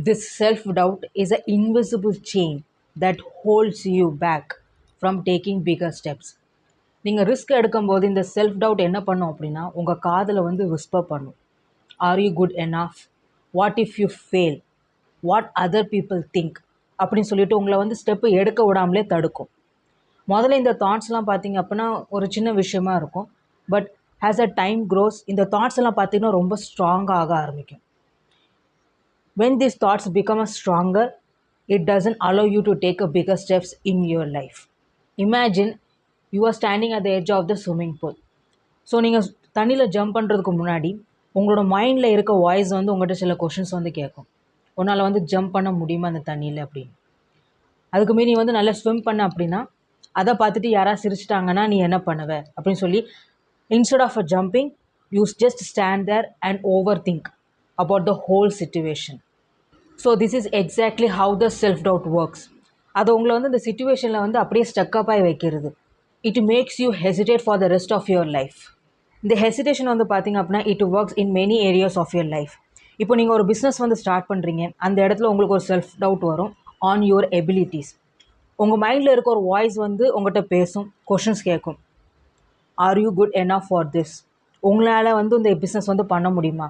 This self doubt is an invisible chain that holds you back from taking bigger steps. நீங்கள் risk எடுக்கும்போது இந்த self doubt என்ன பண்ணும் அப்படின்னா உங்கள் காதில் வந்து விஸ்பர் பண்ணும். Are you good enough? What if you fail? What other people think? அப்படின்னு சொல்லிட்டு உங்களை வந்து ஸ்டெப்பு எடுக்க விடாமலே தடுக்கும். முதல்ல இந்த தாட்ஸ்லாம் பார்த்தீங்க அப்படின்னா ஒரு சின்ன விஷயமா இருக்கும். But as a time grows இந்த தாட்ஸ் எல்லாம் பார்த்தீங்கன்னா ரொம்ப ஸ்ட்ராங்காக ஆக ஆரம்பிக்கும். When these thoughts become stronger, it doesn't allow you to take a bigger steps in your life. Imagine you are standing at the edge of the swimming pool. So நீங்கள் தண்ணியில் jump பண்ணுறதுக்கு முன்னாடி உங்களோட மைண்டில் இருக்க வாய்ஸ் வந்து உங்கள்கிட்ட சில கொஷின்ஸ் வந்து கேட்கும். உன்னால் வந்து ஜம்ப் பண்ண முடியுமா அந்த தண்ணியில் அப்படின்னு. அதுக்கு மீறி நீ வந்து நல்லா ஸ்விம் பண்ண அப்படின்னா அதை பார்த்துட்டு யாராவது சிரிச்சிட்டாங்கன்னா நீ என்ன பண்ணுவ அப்படின்னு சொல்லி instead of a jumping you just stand there and over think about the whole situation. So this is exactly how the self doubt works. அது உங்களை வந்து இந்த சுச்சுவேஷனில் வந்து அப்படியே ஸ்டக்கப் ஆகி வைக்கிறது. It makes you hesitate for the rest of your life. இந்த ஹெசிடேஷன் வந்து பார்த்திங்க அப்படின்னா it works in many areas of your life. இப்போ நீங்கள் ஒரு பிஸ்னஸ் வந்து ஸ்டார்ட் பண்ணுறீங்க, அந்த இடத்துல உங்களுக்கு ஒரு செல்ஃப் டவுட் வரும் ஆன் யுவர் எபிலிட்டிஸ். உங்கள் மைண்டில் இருக்க ஒரு வாய்ஸ் வந்து உங்கள்கிட்ட பேசும், கொஷின்ஸ் கேட்கும். Are you good enough for this? உங்களால் வந்து இந்த பிஸ்னஸ் வந்து பண்ண முடியுமா?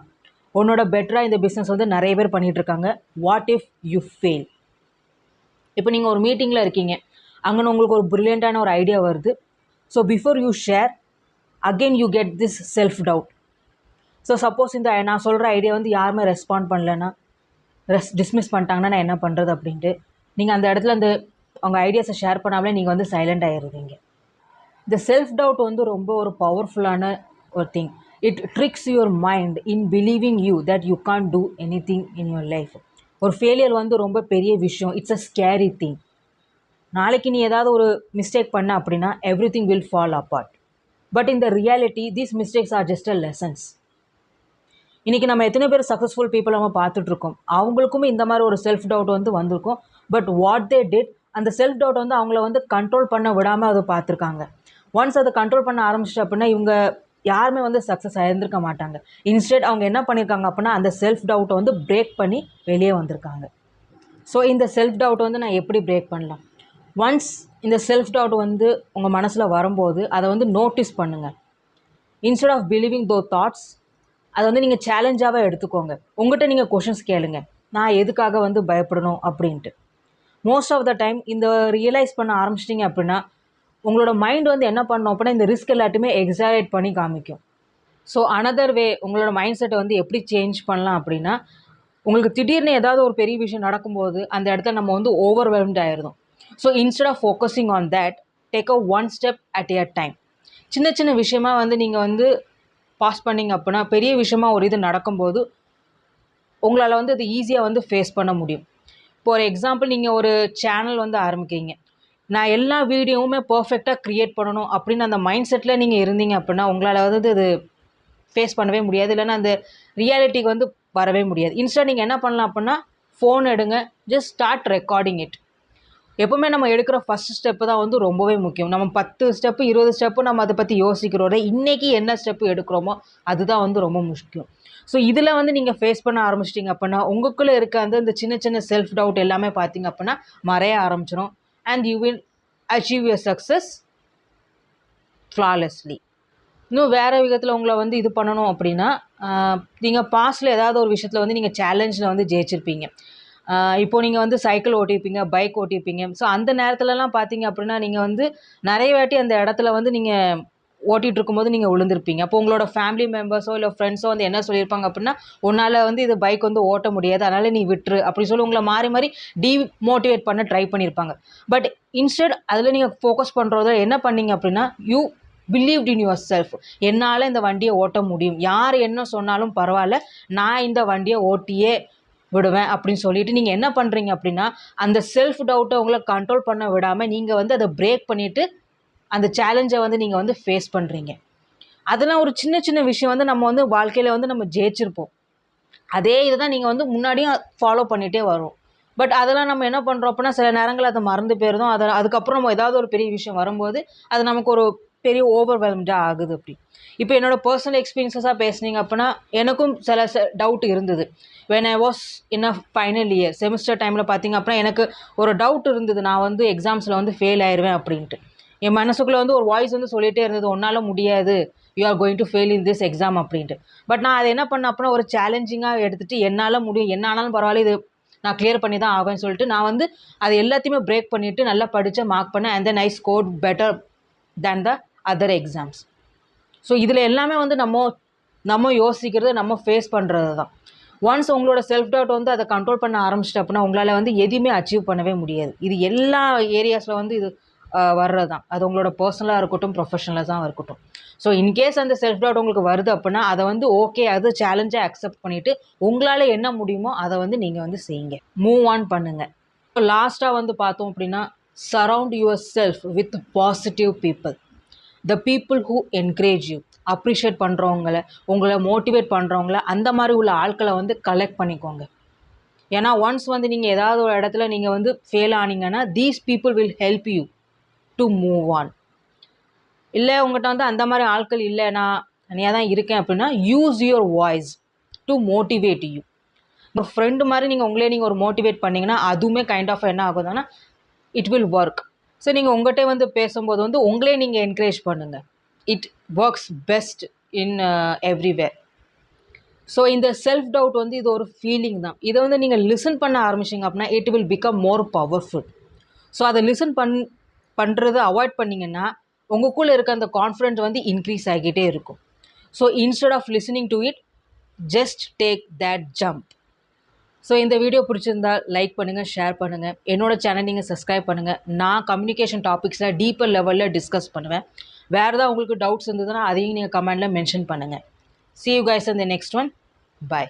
உன்னோட பெட்டராக இந்த பிஸ்னஸ் வந்து நிறைய பேர் பண்ணிகிட்ருக்காங்க. What if you fail? இப்போ நீங்கள் ஒரு மீட்டிங்கில் இருக்கீங்க, அங்கே உங்களுக்கு ஒரு ப்ரில்லியண்ட்டான ஒரு ஐடியா வருது. So before you share again you get this self doubt. So suppose இந்த நான் சொல்கிற ஐடியா வந்து யாருமே ரெஸ்பாண்ட் பண்ணலைன்னா, டிஸ்மிஸ் பண்ணிட்டாங்கன்னா நான் என்ன பண்ணுறது அப்படின்ட்டு நீங்கள் அந்த இடத்துல அந்த உங்கள் ஐடியாஸை ஷேர் பண்ணாமலே நீங்கள் வந்து சைலண்ட் ஆகிடுறீங்க. இந்த செல்ஃப் டவுட் வந்து ரொம்ப ஒரு பவர்ஃபுல்லான ஒரு thing. It tricks your mind in believing you that you can do anything in your life. ஒரு ஃபெயிலியர் வந்து ரொம்ப பெரிய விஷயம். It's a scary thing. நாளைக்கு நீ ஏதாவது ஒரு மிஸ்டேக் பண்ண அப்படின்னா everything will fall apart. But இந்த reality these mistakes are just a lessons. இன்றைக்கி நம்ம எத்தனை பேர் சக்ஸஸ்ஃபுல் பீப்புள் நம்ம பார்த்துட்ருக்கோம், அவங்களுக்குமே இந்த மாதிரி ஒரு செல்ஃப் டவுட் வந்து வந்திருக்கும். பட் வாட் தே டிட், அந்த செல்ஃப் டவுட் வந்து அவங்கள வந்து கண்ட்ரோல் பண்ண விடாமல் அதை பார்த்துருக்காங்க. ஒன்ஸ் அதை கண்ட்ரோல் பண்ண ஆரம்பிச்சிட்டு அப்படின்னா இவங்க யாருமே வந்து சக்ஸஸ் ஆகிருந்திருக்க மாட்டாங்க. இன்ஸ்டெட் அவங்க என்ன பண்ணியிருக்காங்க அப்படின்னா அந்த செல்ஃப் டவுட்டை வந்து பிரேக் பண்ணி வெளியே வந்திருக்காங்க. ஸோ இந்த செல்ஃப் டவுட் வந்து நான் எப்படி பிரேக் பண்ணலாம்? ஒன்ஸ் இந்த செல்ஃப் டவுட் வந்து உங்கள் மனசில் வரும்போது அதை வந்து நோட்டீஸ் பண்ணுங்கள். இன்ஸ்டெட் ஆஃப் பிலீவிங் தோ தாட்ஸ் அதை வந்து நீங்கள் சேலஞ்சாகவே எடுத்துக்கோங்க. உங்கள்கிட்ட நீங்கள் கொஷின்ஸ் கேளுங்க, நான் எதுக்காக வந்து பயப்படணும் அப்படின்ட்டு. மோஸ்ட் ஆஃப் த டைம் இந்த ரியலைஸ் பண்ண ஆரம்பிச்சிட்டிங்க அப்படின்னா உங்களோட மைண்ட் வந்து என்ன பண்ணணும் அப்படின்னா இந்த ரிஸ்க் எல்லாத்தையுமே எக்ஸாரேட் பண்ணி காமிக்கும். ஸோ அனதர் வே உங்களோட மைண்ட் செட்டை வந்து எப்படி சேஞ்ச் பண்ணலாம் அப்படின்னா, உங்களுக்கு திடீர்னு ஏதாவது ஒரு பெரிய விஷயம் நடக்கும்போது அந்த இடத்துல நம்ம வந்து ஓவர்வெல்ம்ட் ஆகிருந்தோம். So instead of focusing on that, take a one step at a time. சின்ன சின்ன விஷயமா வந்து நீங்கள் வந்து பாஸ் பண்ணிங்க அப்படின்னா பெரிய விஷயமா ஒரு இது நடக்கும்போது உங்களால் வந்து அது ஈஸியாக வந்து ஃபேஸ் பண்ண முடியும். இப்போ ஒரு எக்ஸாம்பிள், நீங்கள் ஒரு சேனல் வந்து ஆரம்பிக்கிறீங்க. நான் எல்லா வீடியோவுமே பர்ஃபெக்டாக க்ரியேட் பண்ணணும் அப்படின்னு அந்த மைண்ட் செட்டில் நீங்கள் இருந்தீங்க அப்படின்னா உங்களால் வந்து அது ஃபேஸ் பண்ணவே முடியாது, இல்லைன்னா அந்த ரியாலிட்டிக்கு வந்து வரவே முடியாது. இன்ஸ்டன்ட் நீங்கள் என்ன பண்ணலாம் அப்படின்னா ஃபோன் எடுங்க, ஜஸ்ட் ஸ்டார்ட் ரெக்கார்டிங் இட். எப்போவுமே நம்ம எடுக்கிற ஃபஸ்ட் ஸ்டெப்பு தான் வந்து ரொம்பவே முக்கியம். நம்ம 10 ஸ்டெப்பு 20 ஸ்டெப்பு நம்ம அதை பற்றி யோசிக்கிறோட இன்றைக்கி என்ன ஸ்டெப்பு எடுக்கிறோமோ அதுதான் வந்து ரொம்ப முக்கியம். ஸோ இதில் வந்து நீங்கள் ஃபேஸ் பண்ண ஆரம்பிச்சிட்டிங்க அப்படின்னா உங்களுக்குள்ளே இருக்க அந்த சின்ன சின்ன செல்ஃப் டவுட் எல்லாமே பார்த்திங்க அப்படின்னா மறைய ஆரம்பிச்சிடும். And you will achieve your success ஃப்ளாலெஸ்லி. இன்னும் வேறு விதத்தில் உங்களை வந்து இது பண்ணணும் அப்படின்னா, நீங்கள் பாஸ்ட்டில் ஏதாவது ஒரு விஷயத்தில் வந்து நீங்கள் சேலஞ்சில் வந்து ஜெயிச்சிருப்பீங்க. இப்போது நீங்கள் வந்து சைக்கிள் ஓட்டியிருப்பீங்க, பைக் ஓட்டியிருப்பீங்க. ஸோ அந்த நேரத்துலலாம் பார்த்தீங்க அப்படின்னா நீங்கள் வந்து நிறைய வாட்டி அந்த இடத்துல வந்து நீங்கள் ஓட்டிகிட்டு இருக்கும்போது நீங்கள் விழுந்திருப்பீங்க. அப்போ உங்களோட ஃபேமிலி மெம்பர்ஸோ இல்லை ஃப்ரெண்ட்ஸோ வந்து என்ன சொல்லியிருப்பாங்க அப்படின்னா, உன்னால் வந்து இது பைக் வந்து ஓட்ட முடியாது, அதனால் நீ விட்டுரு அப்படி சொல்லி உங்களை மாறி மாறி டிமோட்டிவேட் பண்ண ட்ரை பண்ணியிருப்பாங்க. பட் இன்ஸ்டெட் அதில் நீங்கள் ஃபோக்கஸ் பண்ணுறத என்ன பண்ணீங்க அப்படின்னா, you believed in your self. என்னால் இந்த வண்டியை ஓட்ட முடியும், யார் என்ன சொன்னாலும் பரவாயில்ல, நான் இந்த வண்டியை ஓட்டியே விடுவேன் அப்படின்னு சொல்லிட்டு நீங்கள் என்ன பண்ணுறீங்க அப்படின்னா அந்த செல்ஃப் டவுட்டை உங்களை கண்ட்ரோல் பண்ண விடாமல் நீங்கள் வந்து அதை பிரேக் பண்ணிவிட்டு அந்த சேலஞ்சை வந்து நீங்கள் வந்து ஃபேஸ் பண்ணுறீங்க. அதெல்லாம் ஒரு சின்ன சின்ன விஷயம் வந்து நம்ம வந்து வாழ்க்கையில் வந்து நம்ம ஜெயிச்சிருப்போம். அதே இதை தான் நீங்கள் வந்து முன்னாடியும் ஃபாலோ பண்ணிகிட்டே வரும். பட் அதெல்லாம் நம்ம என்ன பண்ணுறோம் அப்படின்னா சில நேரங்கள் அதை மறந்து போயிருந்தோம். அதுக்கப்புறம் நம்ம ஏதாவது ஒரு பெரிய விஷயம் வரும்போது அது நமக்கு ஒரு பெரிய ஓவர்வெல்ம்டாக ஆகுது அப்படி. இப்போ என்னோடய பர்சனல் எக்ஸ்பீரியன்ஸஸாக பேசுனீங்க அப்படின்னா எனக்கும் சில டவுட் இருந்தது. When I was in a final year semester டைமில் பார்த்தீங்க அப்படின்னா எனக்கு ஒரு டவுட் இருந்தது, நான் வந்து எக்ஸாம்ஸில் வந்து ஃபெயில் ஆயிடுவேன் அப்படின்ட்டு. என் மனசுக்குள்ளே வந்து ஒரு வாய்ஸ் வந்து சொல்லிகிட்டே இருந்தது, உன்னால் முடியாது, you are going to fail in this exam அப்படின்ட்டு. பட் நான் அதை என்ன பண்ணேன் அப்படின்னா ஒரு சேலஞ்சிங்காக எடுத்துகிட்டு என்னால் முடியும், என்ன ஆனாலும் பரவாயில்ல, இது நான் கிளியர் பண்ணி தான் ஆகும்னு சொல்லிட்டு நான் வந்து அது எல்லாத்தையுமே பிரேக் பண்ணிவிட்டு நல்லா படித்து மார்க் பண்ணேன். And then I scored better than the other exams. So இதில் எல்லாமே வந்து நம்ம யோசிக்கிறது, நம்ம ஃபேஸ் பண்ணுறது தான். ஒன்ஸ் உங்களோட செல்ஃப் டவுட் வந்து அதை கண்ட்ரோல் பண்ண ஆரம்பிச்சிட்டு அப்படின்னா உங்களால் வந்து எதுவுமே அச்சீவ் பண்ணவே முடியாது. இது எல்லா ஏரியாஸில் வந்து இது வர்றது தான். அது உங்களோட பர்சனலாக இருக்கட்டும், ப்ரொஃபஷனலாக இருக்கட்டும். ஸோ இன்கேஸ் அந்த செல்ஃப் டவுட் உங்களுக்கு வருது அப்படின்னா அதை வந்து ஓகே, அது சேலஞ்சாக அக்செப்ட் பண்ணிவிட்டு உங்களால் என்ன முடியுமோ அதை வந்து நீங்கள் வந்து செய்யுங்க, மூவ் ஆன் பண்ணுங்கள். இப்போ லாஸ்ட்டாக வந்து பார்த்தோம் அப்படின்னா surround yourself with positive people. The people who encourage you, appreciate பண்ணுறவங்கள, உங்களை மோட்டிவேட் பண்ணுறவங்கள, அந்த மாதிரி உள்ள ஆட்களை வந்து கலெக்ட் பண்ணிக்கோங்க. ஏன்னா ஒன்ஸ் வந்து நீங்கள் ஏதாவது ஒரு இடத்துல நீங்கள் வந்து ஃபெயில் ஆனீங்கன்னா these people will help you to move on. இல்லை உங்கள்கிட்ட வந்து அந்த மாதிரி ஆட்கள் இல்லை, நான் தனியாக தான் இருக்கேன் அப்படின்னா use your voice to motivate you. ஒரு ஃப்ரெண்டு மாதிரி நீங்கள் ஒரு மோட்டிவேட் பண்ணிங்கன்னா அதுவுமே கைண்ட் ஆஃப் என்ன ஆகுதுன்னா இட் வில் ஒர்க். ஸோ நீங்கள் உங்கள்கிட்ட வந்து பேசும்போது வந்து உங்களே நீங்கள் என்கரேஜ் பண்ணுங்கள். It works best in everywhere. So இந்த செல்ஃப் டவுட் வந்து இது ஒரு ஃபீலிங் தான். இதை வந்து நீங்கள் லிசன் பண்ண ஆரம்பிச்சிங்க அப்படின்னா it will become more powerful. So அதை லிசன் பண்ணுறதை அவாய்ட் பண்ணிங்கன்னா உங்களுக்குள்ளே இருக்க அந்த கான்ஃபிடென்ட் வந்து இன்க்ரீஸ் ஆகிக்கிட்டே இருக்கும். So instead of listening to it, just take that jump. So இந்த வீடியோ பிடிச்சிருந்தா லைக் பண்ணுங்கள், ஷேர் பண்ணுங்கள். என்னோடய சேனல் நீங்கள் சப்ஸ்கிரைப் பண்ணுங்கள். நான் கம்யூனிகேஷன் டாபிக்ஸில் டீப்பர் லெவலில் டிஸ்கஸ் பண்ணுவேன். வேறு ஏதாவது உங்களுக்கு டவுட்ஸ் இருந்ததுன்னா அதையும் நீங்கள் கமெண்டில் மென்ஷன் பண்ணுங்கள். See you guys in the next one. Bye.